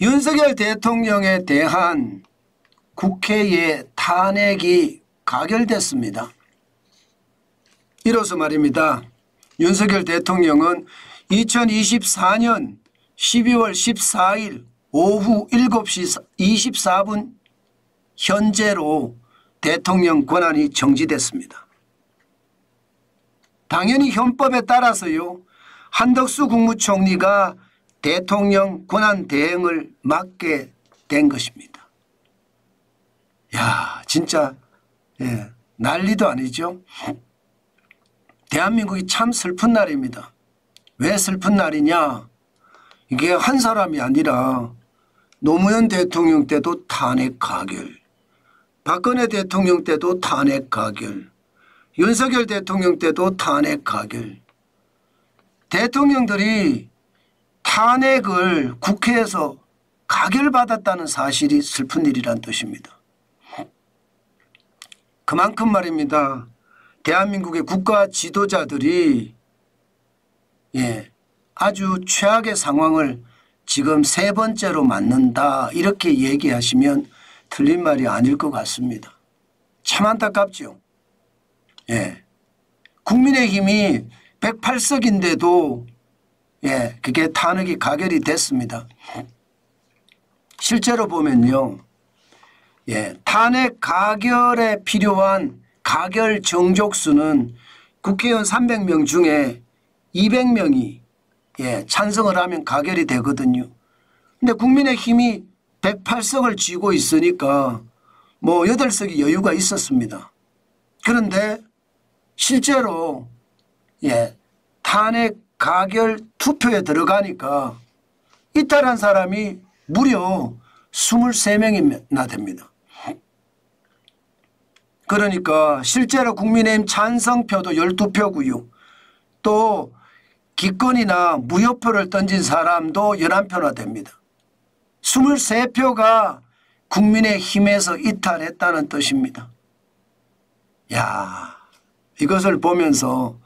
윤석열 대통령에 대한 국회의 탄핵이 가결됐습니다. 이로써 말입니다. 윤석열 대통령은 2024년 12월 14일 오후 7시 24분 현재로 대통령 권한이 정지됐습니다. 당연히 헌법에 따라서요, 한덕수 국무총리가 대통령 권한 대행을 맡게 된 것입니다. 야, 진짜 난리도 아니죠. 대한민국이 참 슬픈 날입니다. 왜 슬픈 날이냐? 이게 한 사람이 아니라 노무현 대통령 때도 탄핵 가결, 박근혜 대통령 때도 탄핵 가결, 윤석열 대통령 때도 탄핵 가결. 대통령들이 탄핵을 국회에서 가결받았다는 사실이 슬픈 일이란 뜻입니다. 그만큼 말입니다. 대한민국의 국가 지도자들이 아주 최악의 상황을 지금 세 번째로 맞는다, 이렇게 얘기하시면 틀린 말이 아닐 것 같습니다. 참 안타깝죠. 국민의힘이 108석인데도 그게 탄핵이 가결이 됐습니다. 실제로 보면요, 탄핵 가결에 필요한 가결 정족수는 국회의원 300명 중에 200명이 찬성을 하면 가결이 되거든요. 근데 국민의힘이 108석을 쥐고 있으니까 뭐 8석이 여유가 있었습니다. 그런데 실제로 탄핵 가결 투표에 들어가니까 이탈한 사람이 무려 23명이나 됩니다. 그러니까 실제로 국민의힘 찬성표도 12표고요. 또 기권이나 무효표를 던진 사람도 11표나 됩니다. 23표가 국민의힘에서 이탈했다는 뜻입니다. 야, 이것을 보면서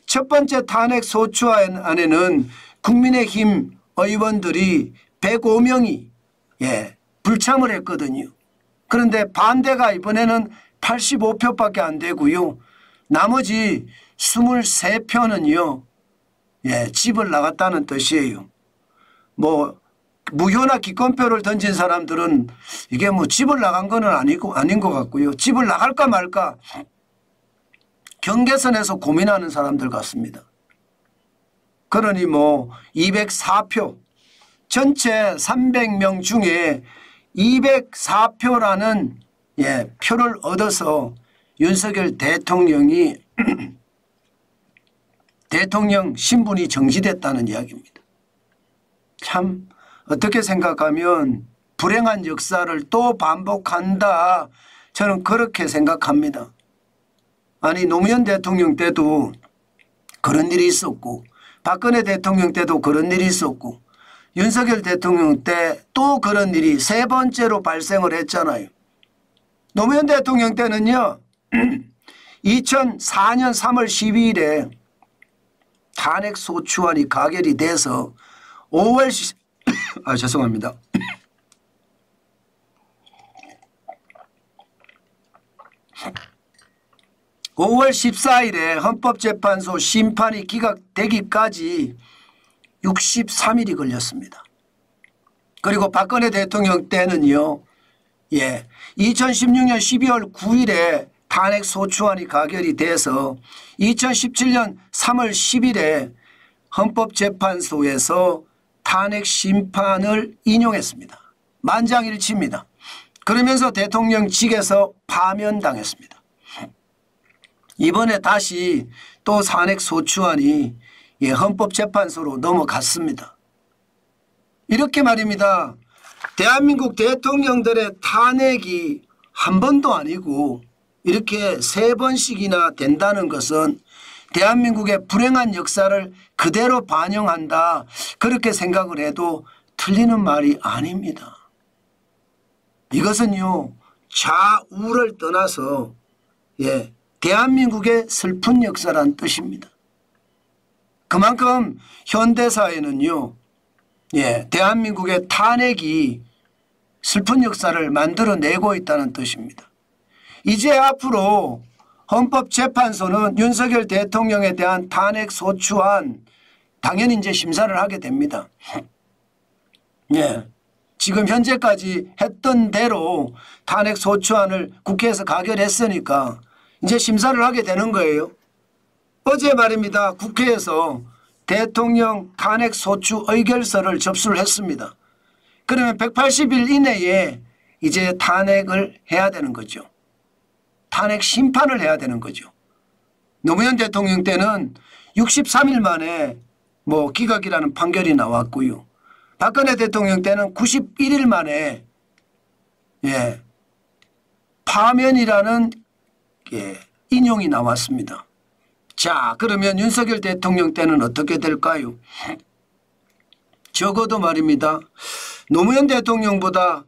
첫 번째 탄핵 소추안에는 국민의힘 의원들이 105명이 불참을 했거든요. 그런데 반대가 이번에는 85표밖에 안 되고요. 나머지 23표는요. 집을 나갔다는 뜻이에요. 뭐 무효나 기권표를 던진 사람들은 이게 뭐 집을 나간 건 아닌 것 같고요. 집을 나갈까 말까 경계선에서 고민하는 사람들 같습니다. 그러니 뭐 204표, 전체 300명 중에 204표라는 표를 얻어서 윤석열 대통령이 대통령 신분이 정지됐다는 이야기입니다. 참 어떻게 생각하면 불행한 역사를 또 반복한다, 저는 그렇게 생각합니다. 아니, 노무현 대통령 때도 그런 일이 있었고, 박근혜 대통령 때도 그런 일이 있었고, 윤석열 대통령 때 또 그런 일이 세 번째로 발생을 했잖아요. 노무현 대통령 때는요, 2004년 3월 12일에 탄핵 소추안이 가결이 돼서 5월 죄송합니다. 5월 14일에 헌법재판소 심판이 기각되기까지 63일이 걸렸습니다. 그리고 박근혜 대통령 때는요, 2016년 12월 9일에 탄핵 소추안이 가결이 돼서 2017년 3월 10일에 헌법재판소에서 탄핵 심판을 인용했습니다. 만장일치입니다. 그러면서 대통령직에서 파면당했습니다. 이번에 다시 또 탄핵 소추안이 헌법재판소로 넘어갔습니다. 이렇게 말입니다. 대한민국 대통령들의 탄핵이 한 번도 아니고 이렇게 세 번씩이나 된다는 것은 대한민국의 불행한 역사를 그대로 반영한다, 그렇게 생각을 해도 틀리는 말이 아닙니다. 이것은요, 좌우를 떠나서 대한민국의 슬픈 역사란 뜻입니다. 그만큼 현대사회는요, 대한민국의 탄핵이 슬픈 역사를 만들어내고 있다는 뜻입니다. 이제 앞으로 헌법재판소는 윤석열 대통령에 대한 탄핵 소추안 당연히 이제 심사를 하게 됩니다. 지금 현재까지 했던 대로 탄핵 소추안을 국회에서 가결했으니까 이제 심사를 하게 되는 거예요. 어제 말입니다. 국회에서 대통령 탄핵 소추 의결서를 접수를 했습니다. 그러면 180일 이내에 이제 탄핵을 해야 되는 거죠. 탄핵 심판을 해야 되는 거죠. 노무현 대통령 때는 63일 만에 기각이라는 판결이 나왔고요. 박근혜 대통령 때는 91일 만에 파면이라는 인용이 나왔습니다. 자, 그러면 윤석열 대통령 때는 어떻게 될까요? 적어도 말입니다. 노무현 대통령보다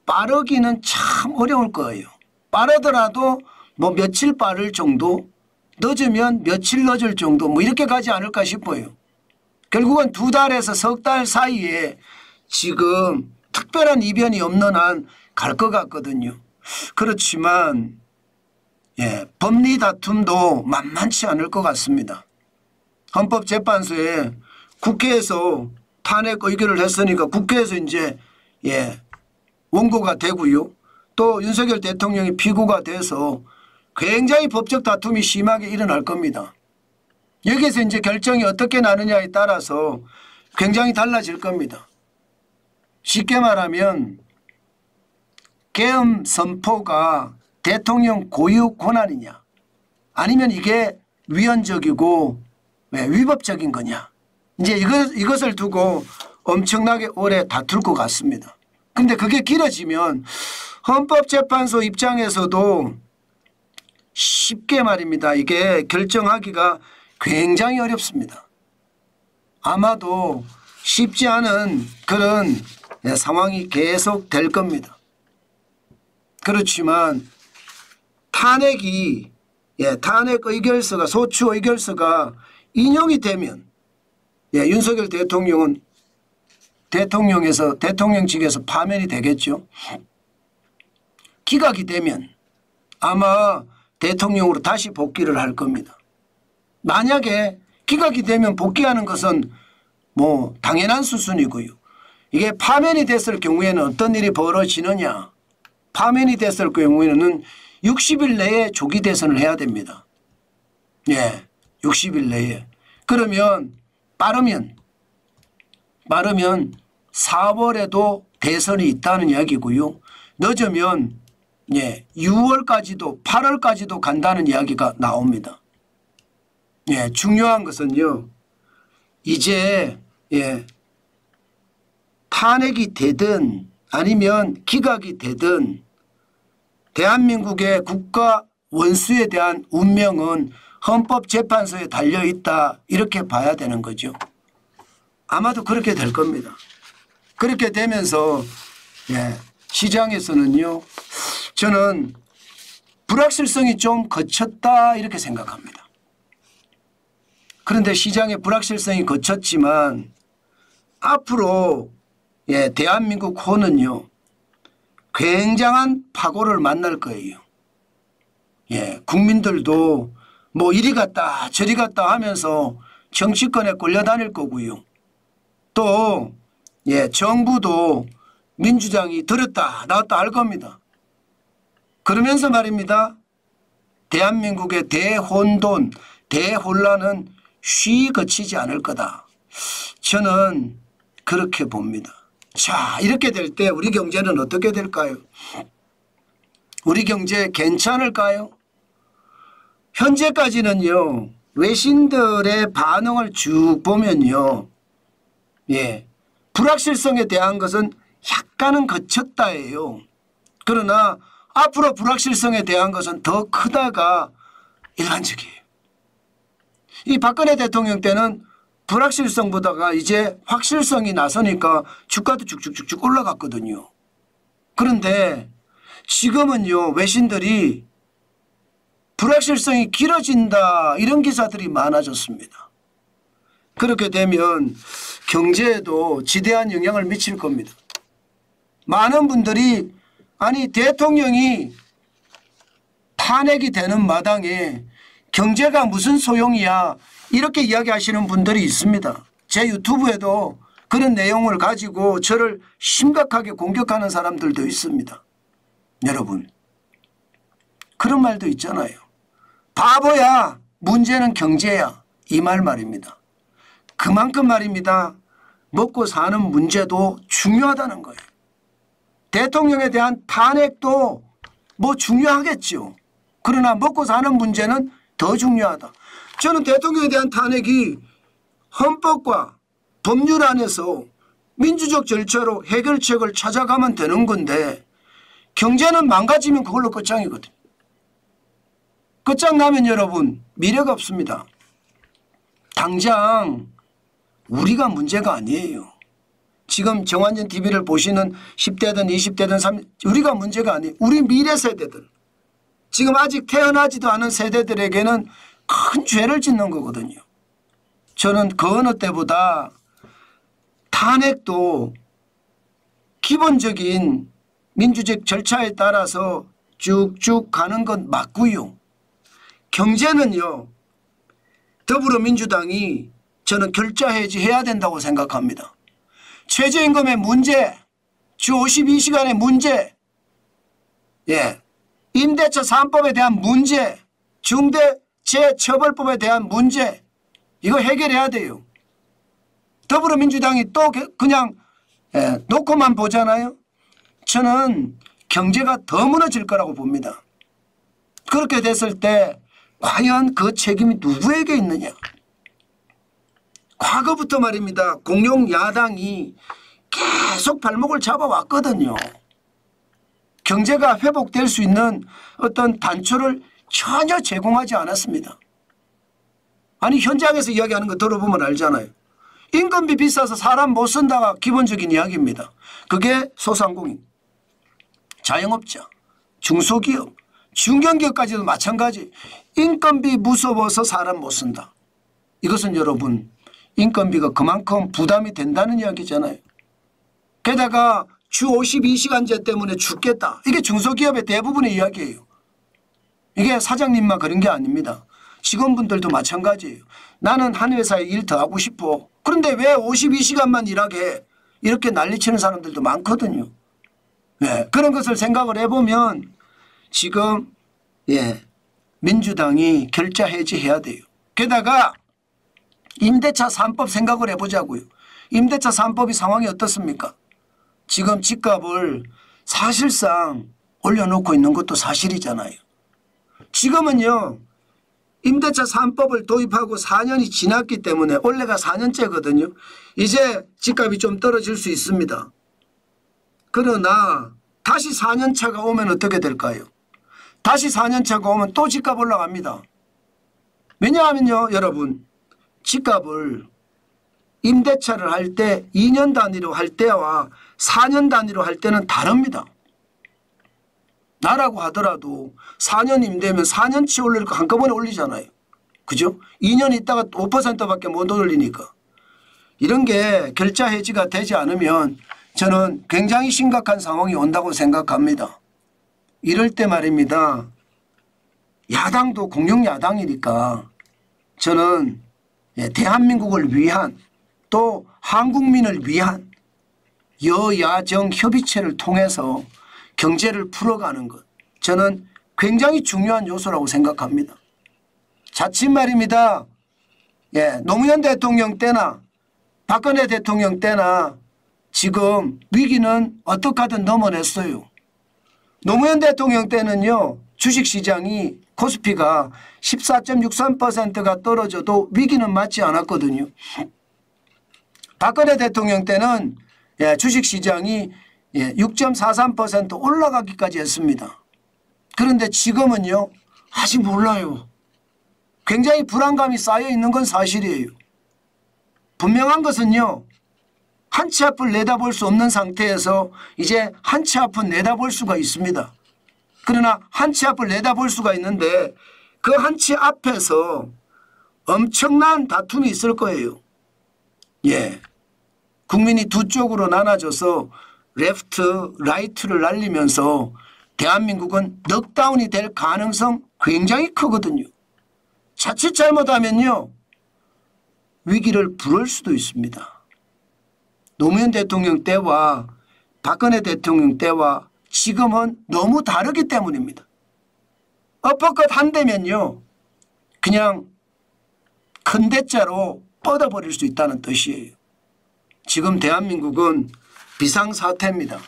빠르기는 참 어려울 거예요. 빠르더라도 며칠 빠를 정도, 늦으면 며칠 늦을 정도 이렇게 가지 않을까 싶어요. 결국은 2달에서 석 달 사이에 지금 특별한 이변이 없는 한 갈 것 같거든요. 그렇지만 법리 다툼도 만만치 않을 것 같습니다. 헌법재판소에 국회에서 탄핵 의결을 했으니까 국회에서 이제 원고가 되고요. 또 윤석열 대통령이 피고가 돼서 굉장히 법적 다툼이 심하게 일어날 겁니다. 여기에서 이제 결정이 어떻게 나느냐에 따라서 굉장히 달라질 겁니다. 쉽게 말하면 계엄 선포가 대통령 고유 권한이냐 아니면 이게 위헌적이고 위법적인 거냐 이제 이것을 두고 엄청나게 오래 다툴 것 같습니다. 그런데 그게 길어지면 헌법재판소 입장에서도 쉽게 말입니다. 이게 결정하기가 굉장히 어렵습니다. 아마도 쉽지 않은 그런 상황이 계속 될 겁니다. 그렇지만 탄핵 의결서가 소추 의결서가 인용이 되면 윤석열 대통령은 대통령직에서 파면이 되겠죠. 기각이 되면 아마 대통령으로 다시 복귀를 할 겁니다. 만약에 기각이 되면 복귀하는 것은 당연한 수순이고요. 이게 파면이 됐을 경우에는 어떤 일이 벌어지느냐. 파면이 됐을 경우에는 60일 내에 조기 대선을 해야 됩니다. 60일 내에. 그러면 빠르면 4월에도 대선이 있다는 이야기고요. 늦으면 6월까지도 8월까지도 간다는 이야기가 나옵니다. 중요한 것은요. 이제 탄핵이 되든 아니면 기각이 되든 대한민국의 국가 원수에 대한 운명은 헌법재판소에 달려있다 이렇게 봐야 되는 거죠. 아마도 그렇게 될 겁니다. 그렇게 되면서 시장에서는요. 저는 불확실성이 좀 거쳤다 이렇게 생각합니다. 그런데 시장의 불확실성이 거쳤지만 앞으로 대한민국 호는요. 굉장한 파고를 만날 거예요. 국민들도 이리 갔다 저리 갔다 하면서 정치권에 끌려다닐 거고요. 또 정부도 민주당이 들었다 나왔다 할 겁니다. 그러면서 말입니다. 대한민국의 대혼돈 대혼란은 쉬이 그치지 않을 거다. 저는 그렇게 봅니다. 자, 이렇게 될 때 우리 경제는 어떻게 될까요? 우리 경제 괜찮을까요? 현재까지는요. 외신들의 반응을 쭉 보면요. 불확실성에 대한 것은 약간은 거쳤다예요. 그러나 앞으로 불확실성에 대한 것은 더 크다가 일반적이에요. 이 박근혜 대통령 때는 불확실성보다가 이제 확실성이 나서니까 주가도 쭉쭉쭉쭉 올라갔거든요. 그런데 지금은요. 외신들이 불확실성이 길어진다 이런 기사들이 많아졌습니다. 그렇게 되면 경제에도 지대한 영향을 미칠 겁니다. 많은 분들이 아니 대통령이 탄핵이 되는 마당에 경제가 무슨 소용이야 이렇게 이야기하시는 분들이 있습니다. 제 유튜브에도 그런 내용을 가지고 저를 심각하게 공격하는 사람들도 있습니다. 여러분 그런 말도 있잖아요. 바보야 문제는 경제야 이 말입니다. 그만큼 말입니다. 먹고 사는 문제도 중요하다는 거예요. 대통령에 대한 탄핵도 뭐 중요하겠죠. 그러나 먹고 사는 문제는 더 중요하다. 저는 대통령에 대한 탄핵이 헌법과 법률 안에서 민주적 절차로 해결책을 찾아가면 되는 건데 경제는 망가지면 그걸로 끝장이거든요. 끝장나면 여러분 미래가 없습니다. 당장 우리가 문제가 아니에요. 지금 정관전 TV를 보시는 10대든 20대든 30, 우리가 문제가 아니에요. 우리 미래 세대들. 지금 아직 태어나지도 않은 세대들에게는 큰 죄를 짓는 거거든요. 저는 그 어느 때보다 탄핵도 기본적인 민주적 절차에 따라서 쭉쭉 가는 건 맞고요. 경제는요. 더불어민주당이 저는 결자 해지해야 된다고 생각합니다. 최저임금의 문제, 주 52시간의 문제, 임대차 3법에 대한 문제, 중대재해처벌법에 대한 문제 이거 해결해야 돼요. 더불어민주당이 또 그냥 놓고만 보잖아요. 저는 경제가 더 무너질 거라고 봅니다. 그렇게 됐을 때 과연 그 책임이 누구에게 있느냐. 과거부터 말입니다. 공룡 야당이 계속 발목을 잡아왔거든요. 경제가 회복될 수 있는 어떤 단초를 전혀 제공하지 않았습니다. 아니 현장에서 이야기하는 거 들어보면 알잖아요. 인건비 비싸서 사람 못 쓴다가 기본적인 이야기입니다. 그게 소상공인, 자영업자, 중소기업, 중견기업까지도 마찬가지. 인건비 무서워서 사람 못 쓴다. 이것은 여러분 인건비가 그만큼 부담이 된다는 이야기잖아요. 게다가 주 52시간제 때문에 죽겠다. 이게 중소기업의 대부분의 이야기예요. 이게 사장님만 그런 게 아닙니다. 직원분들도 마찬가지예요. 나는 한 회사에 일 더 하고 싶어. 그런데 왜 52시간만 일하게 해? 이렇게 난리치는 사람들도 많거든요. 그런 것을 생각을 해보면 지금 민주당이 결자 해지해야 돼요. 게다가 임대차 3법 생각을 해보자고요. 임대차 3법이 상황이 어떻습니까? 지금 집값을 사실상 올려놓고 있는 것도 사실이잖아요. 지금은요. 임대차 3법을 도입하고 4년이 지났기 때문에 원래가 4년째거든요. 이제 집값이 좀 떨어질 수 있습니다. 그러나 다시 4년차가 오면 어떻게 될까요? 다시 4년차가 오면 또 집값 올라갑니다. 왜냐하면요. 여러분 집값을 임대차를 할 때 2년 단위로 할 때와 4년 단위로 할 때는 다릅니다. 나라고 하더라도 4년 임대면 4년치 올릴 거 한꺼번에 올리잖아요. 그죠? 2년 있다가 5%밖에 못 올리니까. 이런 게 결자 해지가 되지 않으면 저는 굉장히 심각한 상황이 온다고 생각합니다. 이럴 때 말입니다. 야당도 공룡 야당이니까 저는 대한민국을 위한 또 한국민을 위한 여야정 협의체를 통해서 경제를 풀어가는 것 저는 굉장히 중요한 요소라고 생각합니다. 자칫 말입니다. 노무현 대통령 때나 박근혜 대통령 때나 지금 위기는 어떻게 하든 넘어냈어요. 노무현 대통령 때는요. 주식시장이 코스피가 14.63%가 떨어져도 위기는 맞지 않았거든요. 박근혜 대통령 때는 주식시장이 6.43% 올라가기까지 했습니다. 그런데 지금은요. 아직 몰라요. 굉장히 불안감이 쌓여 있는 건 사실이에요. 분명한 것은요. 한 치 앞을 내다볼 수 없는 상태에서 이제 한 치 앞은 내다볼 수가 있습니다. 그러나 한 치 앞을 내다볼 수가 있는데 그 한 치 앞에서 엄청난 다툼이 있을 거예요. 국민이 두 쪽으로 나눠져서 레프트, 라이트를 날리면서 대한민국은 넉다운이 될 가능성 굉장히 크거든요. 자칫 잘못하면요. 위기를 부를 수도 있습니다. 노무현 대통령 때와 박근혜 대통령 때와 지금은 너무 다르기 때문입니다. 어퍼컷 한 대면요. 그냥 큰 대자로 뻗어버릴 수 있다는 뜻이에요. 지금 대한민국은 비상사태입니다.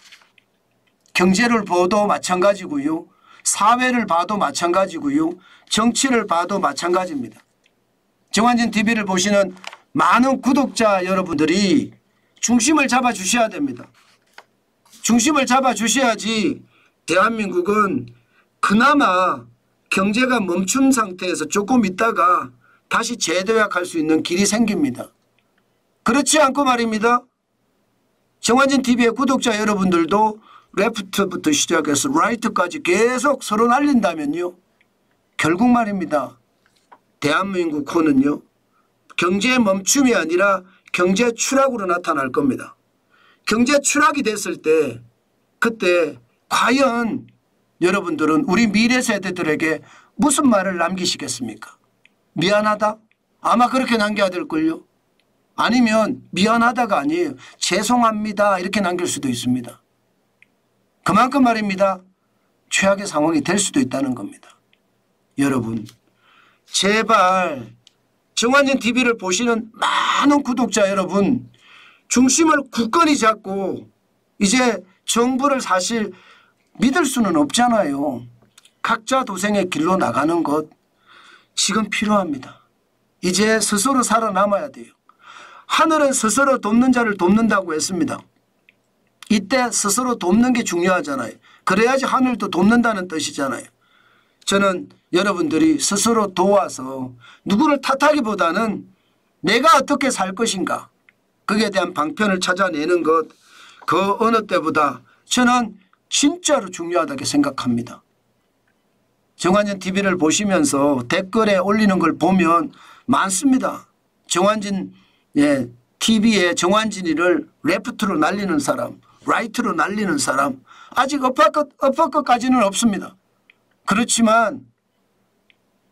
경제를 봐도 마찬가지고요. 사회를 봐도 마찬가지고요. 정치를 봐도 마찬가지입니다. 정환진 TV를 보시는 많은 구독자 여러분들이 중심을 잡아주셔야 됩니다. 중심을 잡아주셔야지 대한민국은 그나마 경제가 멈춘 상태에서 조금 있다가 다시 재도약할 수 있는 길이 생깁니다. 그렇지 않고 말입니다. 정환진 TV의 구독자 여러분들도 레프트부터 시작해서 라이트까지 계속 서로 날린다면요. 결국 말입니다. 대한민국호는요. 경제 멈춤이 아니라 경제 추락으로 나타날 겁니다. 경제 추락이 됐을 때 그때 과연 여러분들은 우리 미래 세대들에게 무슨 말을 남기시겠습니까? 미안하다? 아마 그렇게 남겨야 될걸요. 아니면 미안하다가 아니에요. 죄송합니다 이렇게 남길 수도 있습니다. 그만큼 말입니다. 최악의 상황이 될 수도 있다는 겁니다. 여러분 제발 정환진 TV를 보시는 많은 구독자 여러분 중심을 굳건히 잡고 이제 정부를 사실 믿을 수는 없잖아요. 각자 도생의 길로 나가는 것 지금 필요합니다. 이제 스스로 살아남아야 돼요. 하늘은 스스로 돕는 자를 돕는다고 했습니다. 이때 스스로 돕는 게 중요하잖아요. 그래야지 하늘도 돕는다는 뜻이잖아요. 저는 여러분들이 스스로 도와서 누구를 탓하기보다는 내가 어떻게 살 것인가 거기에 대한 방편을 찾아내는 것 그 어느 때보다 저는 진짜로 중요하다고 생각합니다. 정환진 TV를 보시면서 댓글에 올리는 걸 보면 많습니다. 정환진 TV에 정환진이를 레프트로 날리는 사람 라이트로 날리는 사람 아직 어퍼컷까지는 없습니다. 그렇지만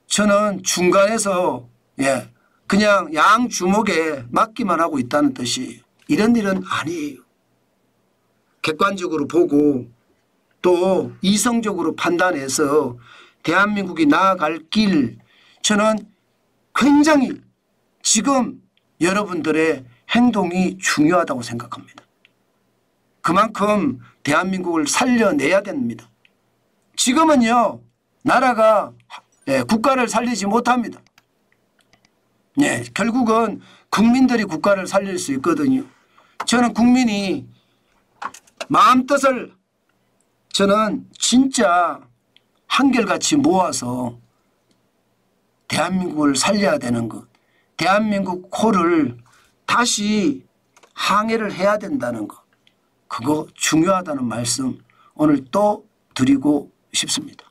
저는 중간에서 그냥 양 주먹에 맞기만 하고 있다는 뜻이 이런 일은 아니에요. 객관적으로 보고 또 이성적으로 판단해서 대한민국이 나아갈 길 저는 굉장히 지금 여러분들의 행동이 중요하다고 생각합니다. 그만큼 대한민국을 살려내야 됩니다. 지금은요 나라가 국가를 살리지 못합니다. 결국은 국민들이 국가를 살릴 수 있거든요. 저는 국민이 마음뜻을 저는 진짜 한결같이 모아서 대한민국을 살려야 되는 것 대한민국 호를 다시 항해를 해야 된다는 것 그거 중요하다는 말씀 오늘 또 드리고 싶습니다.